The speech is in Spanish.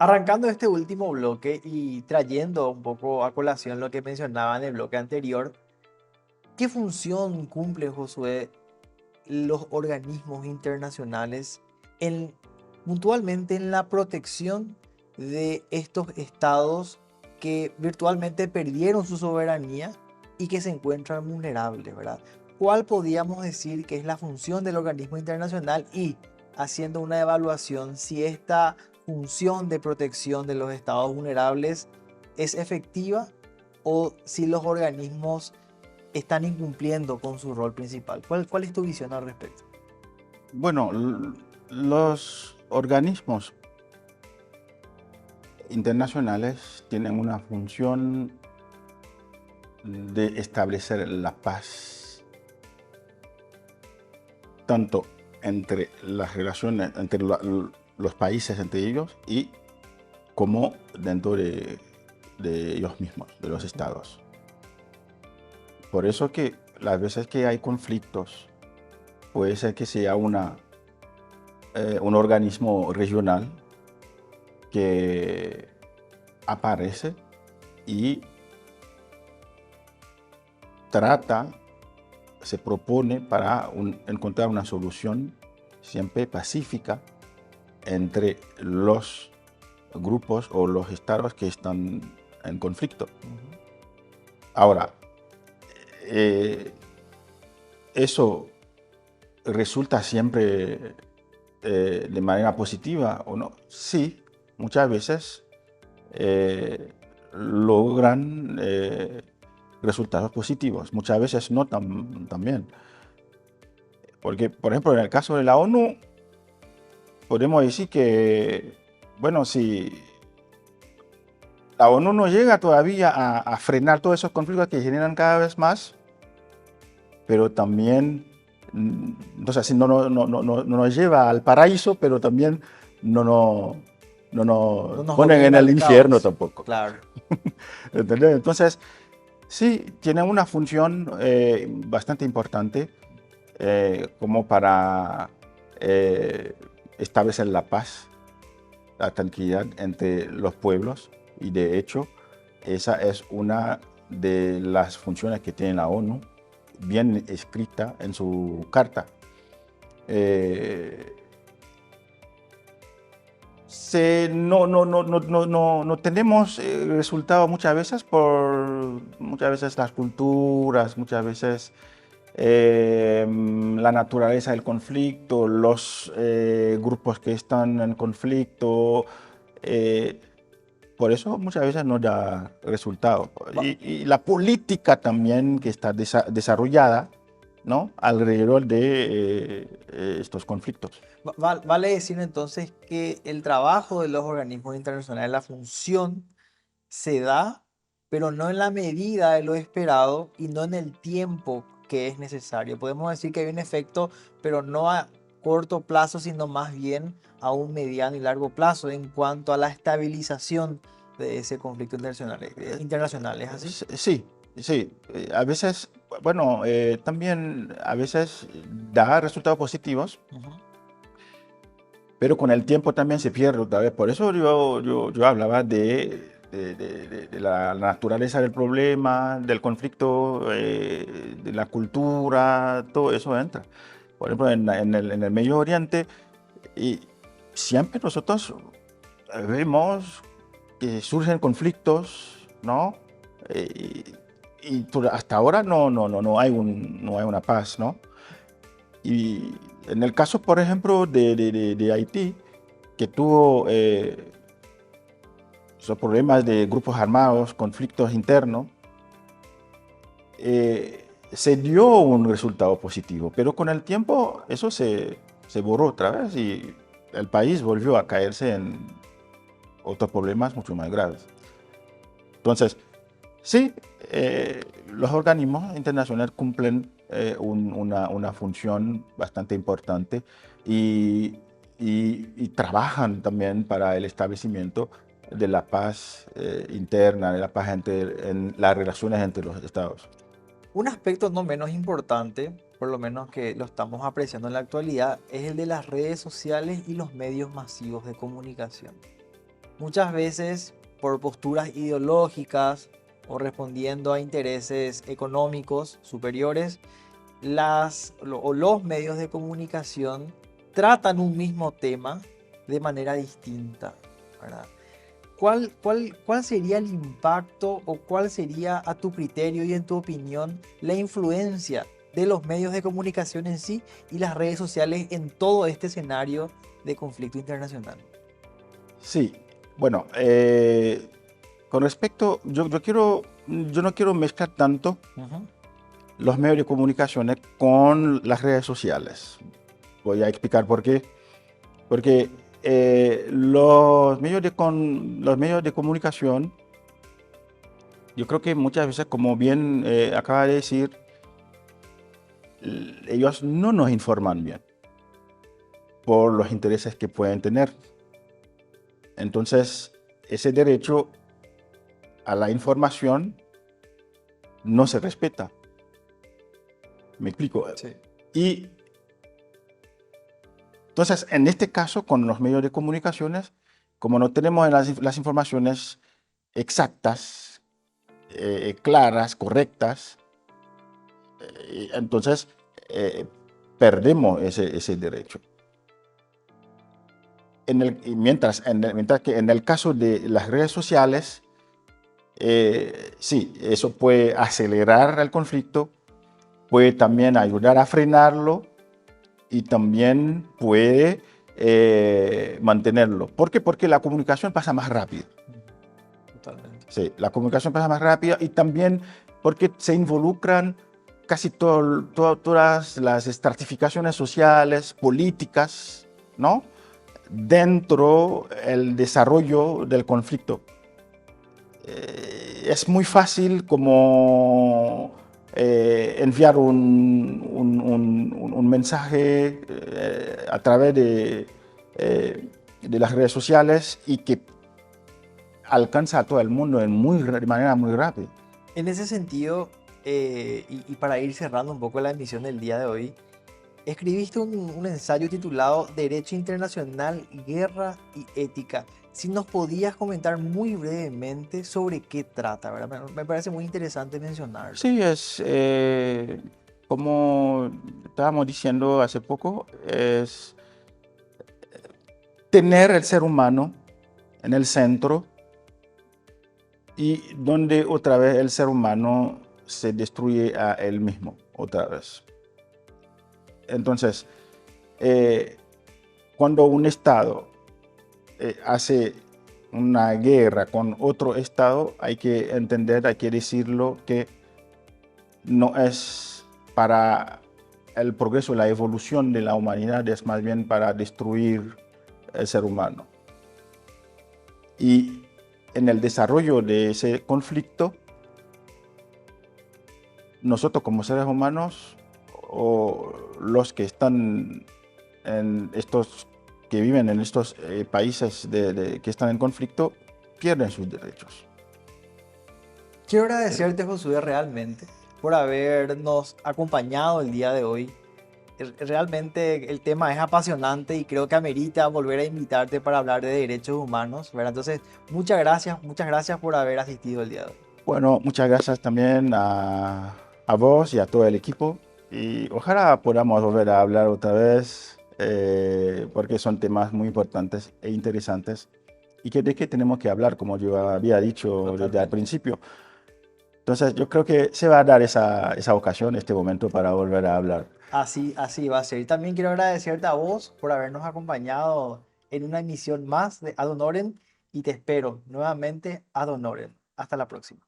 Arrancando este último bloque y trayendo un poco a colación lo que mencionaba en el bloque anterior, ¿qué función cumple, Josué, los organismos internacionales en, puntualmente en la protección de estos estados que virtualmente perdieron su soberanía y que se encuentran vulnerables, ¿verdad? ¿Cuál podríamos decir que es la función del organismo internacional y haciendo una evaluación si esta función de protección de los estados vulnerables es efectiva o si los organismos están incumpliendo con su rol principal? ¿Cuál es tu visión al respecto? Bueno, los organismos internacionales tienen una función de establecer la paz, tanto entre las relaciones, entre los países entre ellos y como dentro de ellos mismos, de los estados. Por eso que las veces que hay conflictos, puede ser que sea un organismo regional que aparece y trata, se propone para encontrar una solución siempre pacífica entre los grupos o los estados que están en conflicto. Ahora, eh, eso resulta siempre de manera positiva o no. Sí, muchas veces logran resultados positivos, muchas veces no también. Porque, por ejemplo, en el caso de la ONU, podemos decir que, bueno, si la ONU no llega todavía a frenar todos esos conflictos que generan cada vez más, pero también, entonces, así no nos lleva al paraíso, pero también no, no, no No nos nos ponen en obliga el al infierno caos. tampoco. Claro. ¿Entendés? Entonces, sí, tienen una función bastante importante como para eh, establecer la paz, la tranquilidad entre los pueblos y de hecho esa es una de las funciones que tiene la ONU, bien escrita en su carta. Eh, no tenemos resultados muchas veces las culturas, muchas veces la naturaleza del conflicto, los grupos que están en conflicto. eh, por eso muchas veces no da resultado. Va- Y la política también que está desarrollada, ¿no?, alrededor de estos conflictos. vale decir entonces que el trabajo de los organismos internacionales, la función se da, pero no en la medida de lo esperado y no en el tiempo que es necesario. Podemos decir que hay un efecto, pero no a corto plazo, sino más bien a un mediano y largo plazo en cuanto a la estabilización de ese conflicto internacional. Internacional, ¿es así? Sí, sí. A veces, bueno, también a veces da resultados positivos, Ujú. pero con el tiempo también se pierde otra vez. Por eso yo hablaba de la naturaleza del problema, del conflicto, de la cultura, todo eso entra. Por ejemplo, en el Medio Oriente, y siempre nosotros vemos que surgen conflictos, ¿no? Eh, hasta ahora no hay no hay una paz, ¿no? Y en el caso, por ejemplo, de Haití, que tuvo esos problemas de grupos armados, conflictos internos, se dio un resultado positivo, pero con el tiempo eso se borró otra vez y el país volvió a caerse en otros problemas mucho más graves. Entonces, sí, los organismos internacionales cumplen una función bastante importante y, y trabajan también para el establecimiento de la paz interna, de la paz en las relaciones entre los estados. Un aspecto no menos importante, por lo menos que lo estamos apreciando en la actualidad, es el de las redes sociales y los medios masivos de comunicación. muchas veces por posturas ideológicas o respondiendo a intereses económicos superiores, o los medios de comunicación tratan un mismo tema de manera distinta, ¿verdad? ¿Cuál sería el impacto o cuál sería a tu criterio y en tu opinión la influencia de los medios de comunicación en sí y las redes sociales en todo este escenario de conflicto internacional? Sí, bueno, con respecto, yo no quiero mezclar tanto Ujú. los medios de comunicación con las redes sociales. Voy a explicar por qué. Porque los medios de comunicación, yo creo que muchas veces, como bien acaba de decir, ellos no nos informan bien por los intereses que pueden tener. Entonces, ese derecho a la información no se respeta. Me explico. Sí. Y entonces, en este caso, con los medios de comunicaciones, como no tenemos las informaciones exactas, claras, correctas, entonces eh, perdemos ese derecho. Mientras que en el caso de las redes sociales, sí, eso puede acelerar el conflicto, puede también ayudar a frenarlo y también puede mantenerlo. ¿Por qué? Porque la comunicación pasa más rápido. Totalmente. Sí, la comunicación pasa más rápida y también porque se involucran casi todas las estratificaciones sociales, políticas, ¿no? Dentro del desarrollo del conflicto. Es muy fácil como enviar un mensaje a través de las redes sociales y que alcanza a todo el mundo de manera muy rápida. En ese sentido, y para ir cerrando un poco la emisión del día de hoy, escribiste un ensayo titulado Derecho Internacional, Guerra y Ética. Si nos podías comentar muy brevemente sobre qué trata, ¿verdad? Me parece muy interesante mencionarlo. Sí, como estábamos diciendo hace poco, es tener el ser humano en el centro y donde otra vez el ser humano se destruye a él mismo, otra vez. Entonces, eh, cuando un Estado hace una guerra con otro Estado, hay que entender, hay que decirlo que no es para el progreso, la evolución de la humanidad, es más bien para destruir el ser humano. Y en el desarrollo de ese conflicto, nosotros como seres humanos o los que están en estos, que viven en estos países que están en conflicto, pierden sus derechos. Quiero agradecerte, Josué, realmente por habernos acompañado el día de hoy. Realmente el tema es apasionante y creo que amerita volver a invitarte para hablar de derechos humanos, ¿verdad? Entonces, muchas gracias por haber asistido el día de hoy. Bueno, muchas gracias también a vos y a todo el equipo. Y ojalá podamos volver a hablar otra vez, porque son temas muy importantes e interesantes y de que tenemos que hablar, como yo había dicho desde el Totalmente. principio. Entonces, yo creo que se va a dar esa ocasión, este momento para volver a hablar. Así va a ser. Y también quiero agradecerte a vos por habernos acompañado en una emisión más de Ad Honorem y te espero nuevamente Ad Honorem. Hasta la próxima.